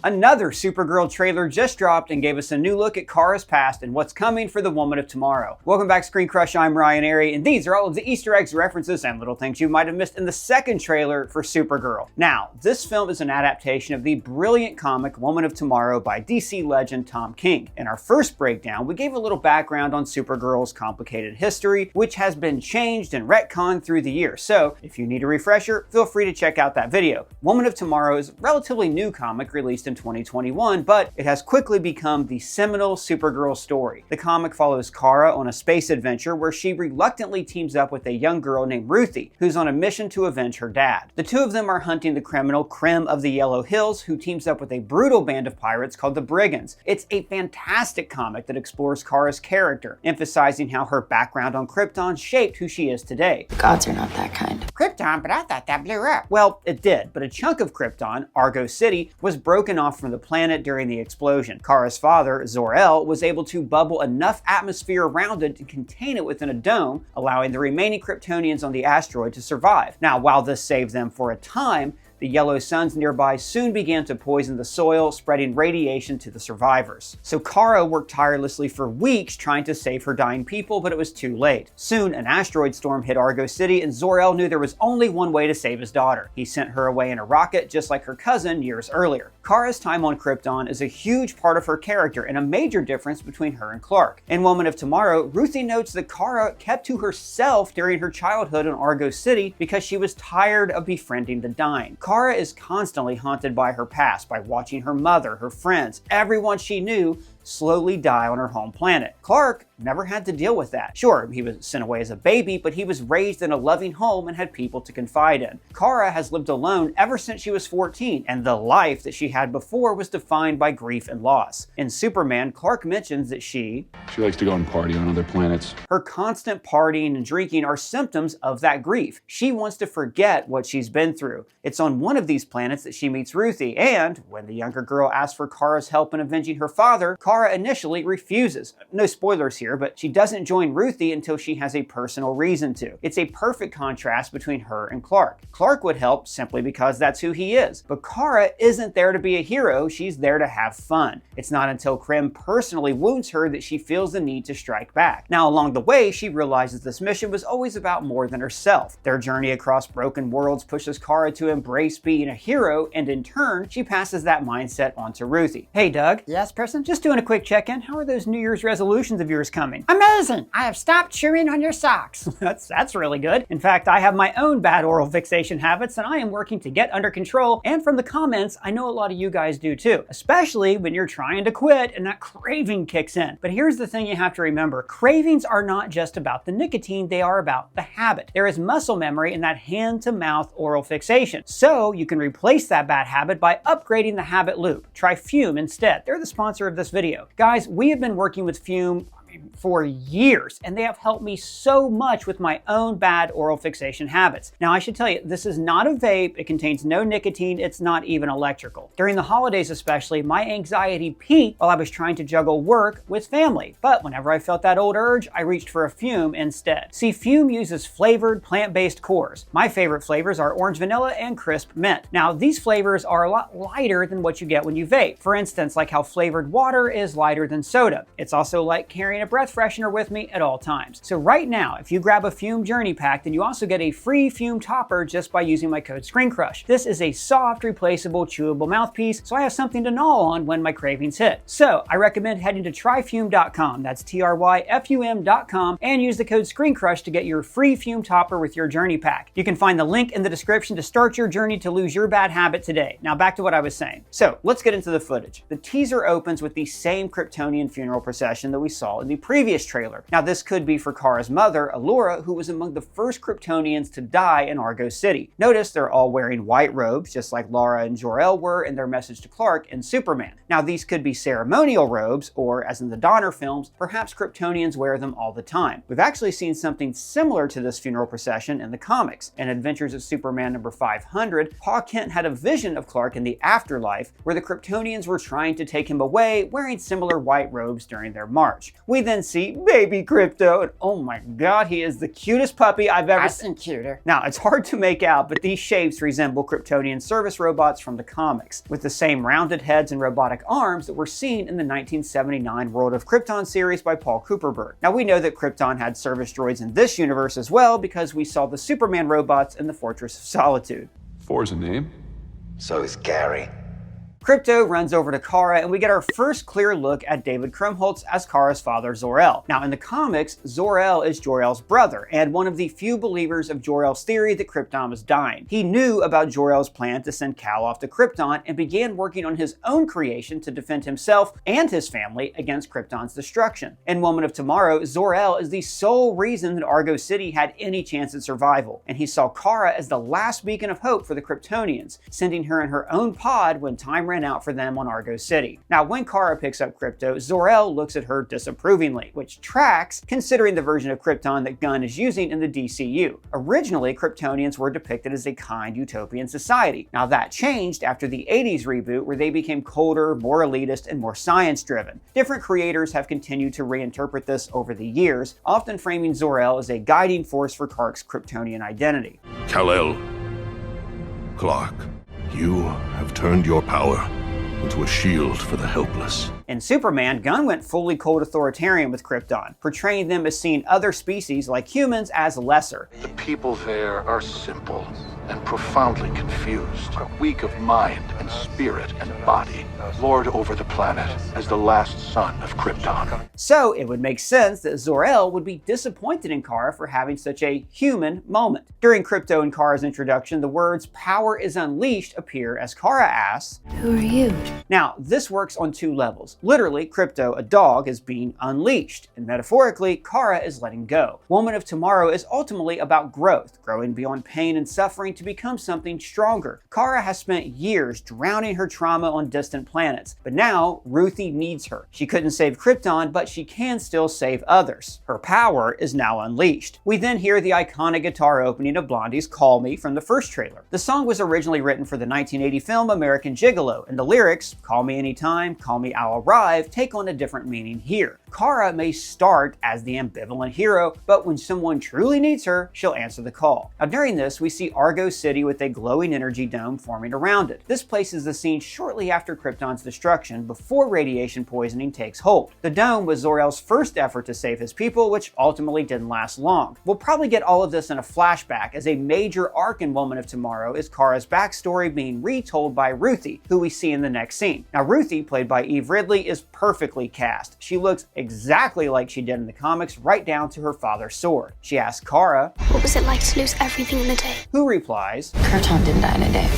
Another Supergirl trailer just dropped and gave us a new look at Kara's past and what's coming for the Woman of Tomorrow. Welcome back, ScreenCrush. I'm Ryan Airy, and these are all of the Easter eggs, references, and little things you might have missed in the second trailer for Supergirl. Now, this film is an adaptation of the brilliant comic Woman of Tomorrow by DC legend Tom King. In our first breakdown, we gave a little background on Supergirl's complicated history, which has been changed and retconned through the years. So, if you need a refresher, feel free to check out that video. Woman of Tomorrow is a relatively new comic released in 2021, but it has quickly become the seminal Supergirl story. The comic follows Kara on a space adventure where she reluctantly teams up with a young girl named Ruthie, who's on a mission to avenge her dad. The two of them are hunting the criminal Krim of the Yellow Hills, who teams up with a brutal band of pirates called the Brigands. It's a fantastic comic that explores Kara's character, emphasizing how her background on Krypton shaped who she is today. The gods are not that kind. Krypton, but I thought that blew up. Well, it did, but a chunk of Krypton, Argo City, was broken off from the planet during the explosion. Kara's father, Zor-El, was able to bubble enough atmosphere around it to contain it within a dome, allowing the remaining Kryptonians on the asteroid to survive. Now, while this saved them for a time, the yellow suns nearby soon began to poison the soil, spreading radiation to the survivors. So Kara worked tirelessly for weeks trying to save her dying people, but it was too late. Soon, an asteroid storm hit Argo City, and Zor-El knew there was only one way to save his daughter. He sent her away in a rocket, just like her cousin years earlier. Kara's time on Krypton is a huge part of her character and a major difference between her and Clark. In Woman of Tomorrow, Ruthie notes that Kara kept to herself during her childhood in Argo City because she was tired of befriending the dying. Kara is constantly haunted by her past, by watching her mother, her friends, everyone she knew slowly die on her home planet. Clark never had to deal with that. Sure, he was sent away as a baby, but he was raised in a loving home and had people to confide in. Kara has lived alone ever since she was 14, and the life that she had before was defined by grief and loss. In Superman, Clark mentions that she likes to go and party on other planets. Her constant partying and drinking are symptoms of that grief. She wants to forget what she's been through. It's on one of these planets that she meets Ruthie, and when the younger girl asks for Kara's help in avenging her father, Kara initially refuses. No spoilers here, but she doesn't join Ruthie until she has a personal reason to. It's a perfect contrast between her and Clark. Clark would help simply because that's who he is, but Kara isn't there to be a hero, she's there to have fun. It's not until Krim personally wounds her that she feels the need to strike back. Now, along the way, she realizes this mission was always about more than herself. Their journey across broken worlds pushes Kara to embrace being a hero, and in turn, she passes that mindset on to Ruthie. Hey, Doug. Yes, person? Just doing a quick check-in. How are those New Year's resolutions of yours coming? Amazing! I have stopped chewing on your socks. That's really good. In fact, I have my own bad oral fixation habits, and I am working to get under control. And from the comments, I know a lot of you guys do too, especially when you're trying to quit and that craving kicks in. But here's the thing you have to remember. Cravings are not just about the nicotine, they are about the habit. There is muscle memory in that hand-to-mouth oral fixation. So you can replace that bad habit by upgrading the habit loop. Try Fume instead. They're the sponsor of this video. Guys, we have been working with Fume for years, and they have helped me so much with my own bad oral fixation habits. Now, I should tell you, this is not a vape, it contains no nicotine, it's not even electrical. During the holidays especially, my anxiety peaked while I was trying to juggle work with family, but whenever I felt that old urge, I reached for a Fume instead. See, Fume uses flavored, plant-based cores. My favorite flavors are orange vanilla and crisp mint. Now, these flavors are a lot lighter than what you get when you vape. For instance, like how flavored water is lighter than soda. It's also like carrying a breath freshener with me at all times. So right now, if you grab a Fume Journey Pack, then you also get a free Fume topper just by using my code ScreenCrush. This is a soft, replaceable, chewable mouthpiece, so I have something to gnaw on when my cravings hit. So I recommend heading to tryfume.com, that's tryfum.com, and use the code ScreenCrush to get your free Fume topper with your Journey Pack. You can find the link in the description to start your journey to lose your bad habit today. Now back to what I was saying. So let's get into the footage. The teaser opens with the same Kryptonian funeral procession that we saw in the previous trailer. Now, this could be for Kara's mother, Allura, who was among the first Kryptonians to die in Argo City. Notice they're all wearing white robes, just like Lara and Jor-El were in their message to Clark in Superman. Now, these could be ceremonial robes, or as in the Donner films, perhaps Kryptonians wear them all the time. We've actually seen something similar to this funeral procession in the comics. In Adventures of Superman number 500, Pa Kent had a vision of Clark in the afterlife, where the Kryptonians were trying to take him away wearing similar white robes during their march. We We then see baby Krypto, and oh my god, he is the cutest puppy I've ever I've seen. seen cuter. Now, it's hard to make out, but these shapes resemble Kryptonian service robots from the comics, with the same rounded heads and robotic arms that were seen in the 1979 World of Krypton series by Paul Cooperberg. Now, we know that Krypton had service droids in this universe as well because we saw the Superman robots in the Fortress of Solitude. Four's a name. So is Gary. Krypto runs over to Kara, and we get our first clear look at David Krumholtz as Kara's father, Zor-El. Now, in the comics, Zor-El is Jor-El's brother, and one of the few believers of Jor-El's theory that Krypton was dying. He knew about Jor-El's plan to send Kal off to Krypton and began working on his own creation to defend himself and his family against Krypton's destruction. In Woman of Tomorrow, Zor-El is the sole reason that Argo City had any chance at survival, and he saw Kara as the last beacon of hope for the Kryptonians, sending her in her own pod when time ran out for them on Argo City. Now, when Kara picks up Krypto, Zor-El looks at her disapprovingly, which tracks considering the version of Krypton that Gunn is using in the DCU. Originally, Kryptonians were depicted as a kind utopian society. Now, that changed after the 80s reboot, where they became colder, more elitist, and more science-driven. Different creators have continued to reinterpret this over the years, often framing Zor-El as a guiding force for Clark's Kryptonian identity. Kal-El, Clark, you have turned your power into a shield for the helpless. In Superman, Gunn went fully cold authoritarian with Krypton, portraying them as seeing other species like humans as lesser. The people there are simple and profoundly confused, weak of mind and spirit and body, lord over the planet as the last son of Krypton. So it would make sense that Zor-El would be disappointed in Kara for having such a human moment. During Krypto and Kara's introduction, the words "power is unleashed" appear as Kara asks, "Who are you?" Now, this works on two levels. Literally, Krypto, a dog, is being unleashed, and metaphorically, Kara is letting go. Woman of Tomorrow is ultimately about growth, growing beyond pain and suffering to become something stronger. Kara has spent years drowning her trauma on distant planets, but now Ruthie needs her. She couldn't save Krypton, but she can still save others. Her power is now unleashed. We then hear the iconic guitar opening of Blondie's Call Me from the first trailer. The song was originally written for the 1980 film American Gigolo, and the lyrics, "Call me anytime, call me I'll arrive," take on a different meaning here. Kara may start as the ambivalent hero, but when someone truly needs her, she'll answer the call. Now, during this, we see Argo City with a glowing energy dome forming around it. This places the scene shortly after Krypton's destruction, before radiation poisoning takes hold. The dome was Zor-El's first effort to save his people, which ultimately didn't last long. We'll probably get all of this in a flashback, as a major arc in Woman of Tomorrow is Kara's backstory being retold by Ruthie, who we see in the next scene. Now, Ruthie, played by Eve Ridley, is perfectly cast. She looks exactly like she did in the comics, right down to her father's sword. She asks Kara, "What was it like to lose everything in a day?" who replies, Krypton didn't die in a day.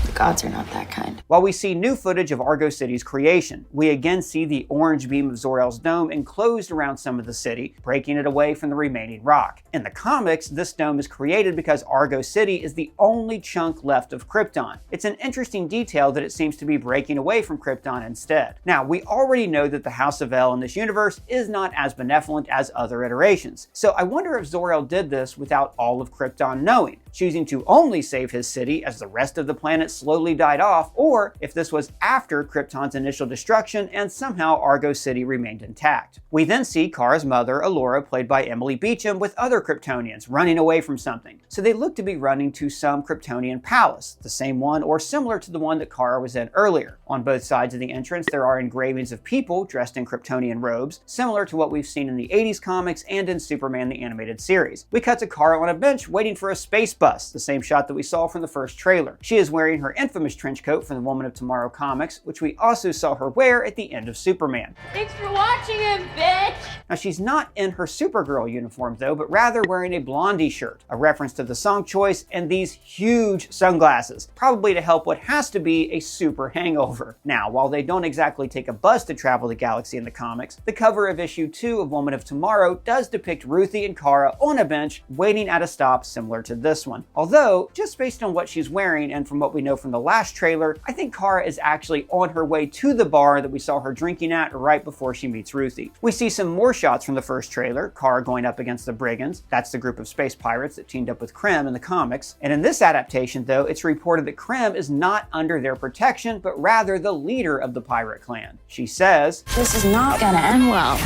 The gods are not that kind. While we see new footage of Argo City's creation, we again see the orange beam of Zor-El's dome enclosed around some of the city, breaking it away from the remaining rock. In the comics, this dome is created because Argo City is the only chunk left of Krypton. It's an interesting detail that it seems to be breaking away from Krypton instead. Now, we already know that the House of El in this universe is not as benevolent as other iterations, so I wonder if Zor-El did this without all of Krypton knowing, choosing to only save his city as the rest of the planet slowly died off, or if this was after Krypton's initial destruction and somehow Argo City remained intact. We then see Kara's mother, Allura, played by Emily Beecham, with other Kryptonians running away from something. So they look to be running to some Kryptonian palace, the same one or similar to the one that Kara was in earlier. On both sides of the entrance, there are engravings of people dressed in Kryptonian robes, similar to what we've seen in the 80s comics and in Superman the Animated Series. We cut to Kara on a bench waiting for a space bus, the same shot that we saw from the first trailer. She is wearing her infamous trench coat from the Woman of Tomorrow comics, which we also saw her wear at the end of Superman. Thanks for watching him, bitch! Now, she's not in her Supergirl uniform though, but rather wearing a Blondie shirt, a reference to the song choice, and these huge sunglasses, probably to help what has to be a super hangover. Now, while they don't exactly take a bus to travel the galaxy in the comics, the cover of issue 2 of Woman of Tomorrow does depict Ruthie and Kara on a bench waiting at a stop similar to this one. Although, just based on what she's wearing and from what we know from the last trailer, I think Kara is actually on her way to the bar that we saw her drinking at right before she meets Ruthie. We see some more shots from the first trailer, Kara going up against the Brigands. That's the group of space pirates that teamed up with Krem in the comics. And in this adaptation though, it's reported that Krem is not under their protection, but rather the leader of the pirate clan. She says, This is not gonna end well.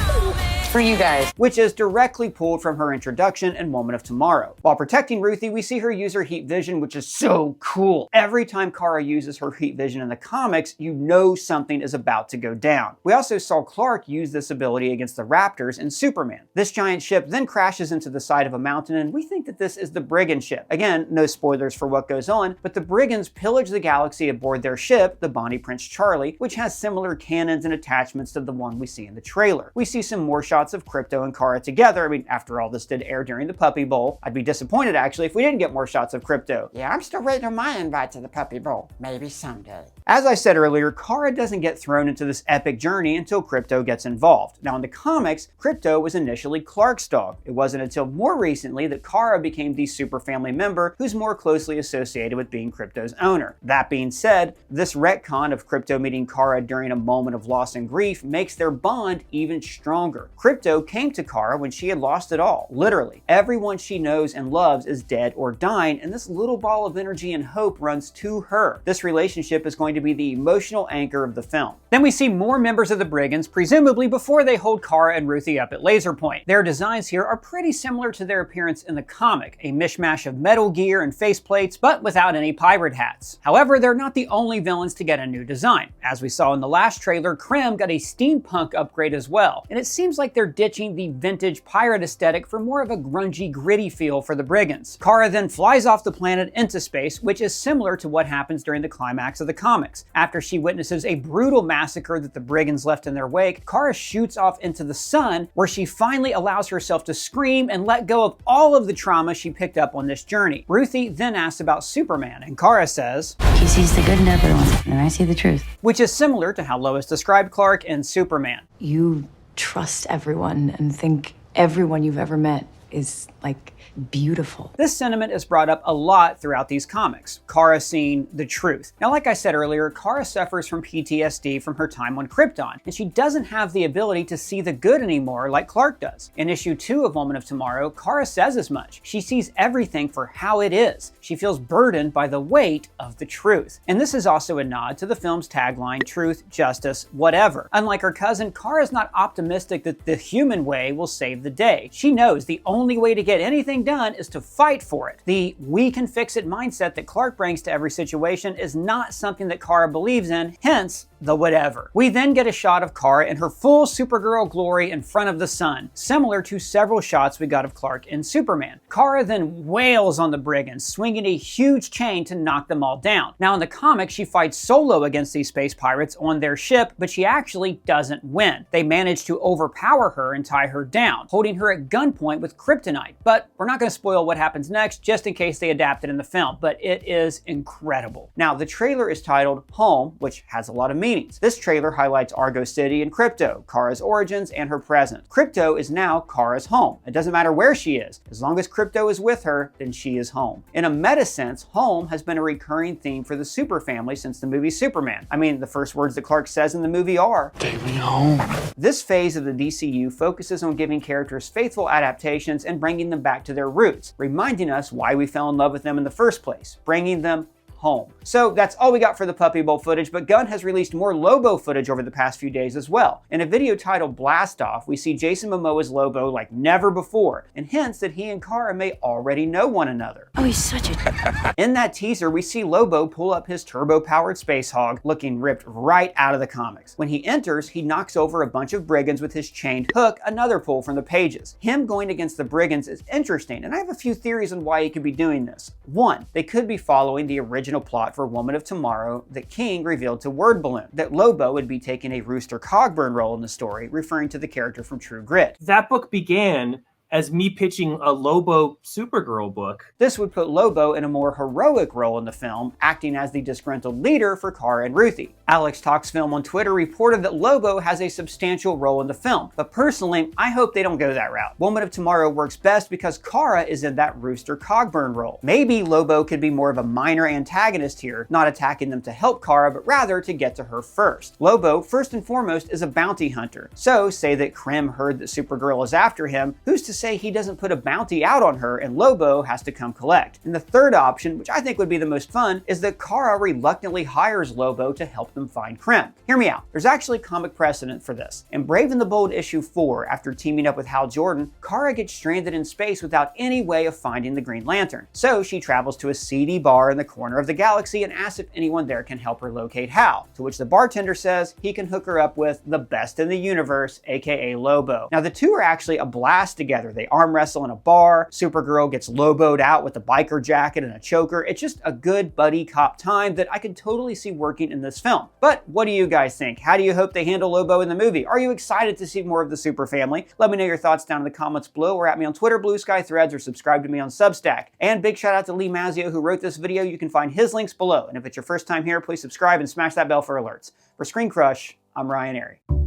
for you guys. Which is directly pulled from her introduction in Woman of Tomorrow. While protecting Ruthie, we see her use her heat vision, which is so cool. Every time Kara uses her heat vision in the comics, you know something is about to go down. We also saw Clark use this ability against the Raptors in Superman. This giant ship then crashes into the side of a mountain, and we think that this is the Brigand ship. Again, no spoilers for what goes on, but the Brigands pillage the galaxy aboard their ship, the Bonnie Prince Charlie, which has similar cannons and attachments to the one we see in the trailer. We see some more shots of Krypto and Kara together. I mean, after all, this did air during the Puppy Bowl. I'd be disappointed, actually, if we didn't get more shots of Krypto. Yeah, I'm still waiting on my invite to the Puppy Bowl. Maybe someday. As I said earlier, Kara doesn't get thrown into this epic journey until Krypto gets involved. Now, in the comics, Krypto was initially Clark's dog. It wasn't until more recently that Kara became the super family member who's more closely associated with being Krypto's owner. That being said, this retcon of Krypto meeting Kara during a moment of loss and grief makes their bond even stronger. Krypto came to Kara when she had lost it all, literally. Everyone she knows and loves is dead or dying, and this little ball of energy and hope runs to her. This relationship is going to be the emotional anchor of the film. Then we see more members of the Brigands, presumably before they hold Kara and Ruthie up at laser point. Their designs here are pretty similar to their appearance in the comic, a mishmash of metal gear and faceplates, but without any pirate hats. However, they're not the only villains to get a new design. As we saw in the last trailer, Krem got a steampunk upgrade as well, and it seems like they're ditching the vintage pirate aesthetic for more of a grungy, gritty feel for the Brigands. Kara then flies off the planet into space, which is similar to what happens during the climax of the comics. After she witnesses a brutal massacre that the Brigands left in their wake, Kara shoots off into the sun, where she finally allows herself to scream and let go of all of the trauma she picked up on this journey. Ruthie then asks about Superman, and Kara says, He sees the good in everyone, and I see the truth. which is similar to how Lois described Clark in Superman. You trust everyone and think everyone you've ever met is, like, beautiful. This sentiment is brought up a lot throughout these comics, Kara seeing the truth. Now, like I said earlier, Kara suffers from PTSD from her time on Krypton, and she doesn't have the ability to see the good anymore like Clark does. In issue 2 of Woman of Tomorrow, Kara says as much. She sees everything for how it is. She feels burdened by the weight of the truth. And this is also a nod to the film's tagline, truth, justice, whatever. Unlike her cousin, Kara's not optimistic that the human way will save the day. She knows the only way to get anything done is to fight for it. The we can fix it mindset that Clark brings to every situation is not something that Kara believes in, hence the whatever. We then get a shot of Kara in her full Supergirl glory in front of the sun, similar to several shots we got of Clark in Superman. Kara then wails on the Brigands, swinging a huge chain to knock them all down. Now in the comic, she fights solo against these space pirates on their ship, but she actually doesn't win. They manage to overpower her and tie her down, holding her at gunpoint with kryptonite. But we're not going to spoil what happens next, just in case they adapt it in the film, but it is incredible. Now, the trailer is titled Home, which has a lot of meanings. This trailer highlights Argo City and Krypto, Kara's origins and her present. Krypto is now Kara's home. It doesn't matter where she is. As long as Krypto is with her, then she is home. In a meta sense, home has been a recurring theme for the super family since the movie Superman. I mean, the first words that Clark says in the movie are, Take me home. This phase of the DCU focuses on giving characters faithful adaptations and bringing them back to their roots, reminding us why we fell in love with them in the first place, bringing them home. So that's all we got for the Puppy Bowl footage, but Gunn has released more Lobo footage over the past few days as well. In a video titled Blast Off, we see Jason Momoa's Lobo like never before, and hints that he and Kara may already know one another. Oh, he's such a... In that teaser, we see Lobo pull up his turbo-powered space hog, looking ripped right out of the comics. When he enters, he knocks over a bunch of Brigands with his chained hook, another pull from the pages. Him going against the Brigands is interesting, and I have a few theories on why he could be doing this. One, they could be following the original plot for Woman of Tomorrow that King revealed to Word Balloon, that Lobo would be taking a Rooster Cogburn role in the story, referring to the character from True Grit. That book began as me pitching a Lobo Supergirl book. This would put Lobo in a more heroic role in the film, acting as the disgruntled leader for Kara and Ruthie. Alex Talks Film on Twitter reported that Lobo has a substantial role in the film, but personally, I hope they don't go that route. Woman of Tomorrow works best because Kara is in that Rooster Cogburn role. Maybe Lobo could be more of a minor antagonist here, not attacking them to help Kara, but rather to get to her first. Lobo, first and foremost, is a bounty hunter. So, say that Krem heard that Supergirl is after him, who's to just say he doesn't put a bounty out on her and Lobo has to come collect. And the third option, which I think would be the most fun, is that Kara reluctantly hires Lobo to help them find Krym. Hear me out. There's actually comic precedent for this. In Brave and the Bold issue 4, after teaming up with Hal Jordan, Kara gets stranded in space without any way of finding the Green Lantern. So she travels to a seedy bar in the corner of the galaxy and asks if anyone there can help her locate Hal, to which the bartender says he can hook her up with the best in the universe, aka Lobo. Now the two are actually a blast together. They arm wrestle in a bar, Supergirl gets Lobo'd out with a biker jacket and a choker. It's just a good buddy cop time that I could totally see working in this film. But what do you guys think? How do you hope they handle Lobo in the movie? Are you excited to see more of the Super Family? Let me know your thoughts down in the comments below, or at me on Twitter, Blue Sky, Threads, or subscribe to me on Substack. And big shout out to Lee Mazzio who wrote this video. You can find his links below. And if it's your first time here, please subscribe and smash that bell for alerts. For ScreenCrush, I'm Ryan Airy.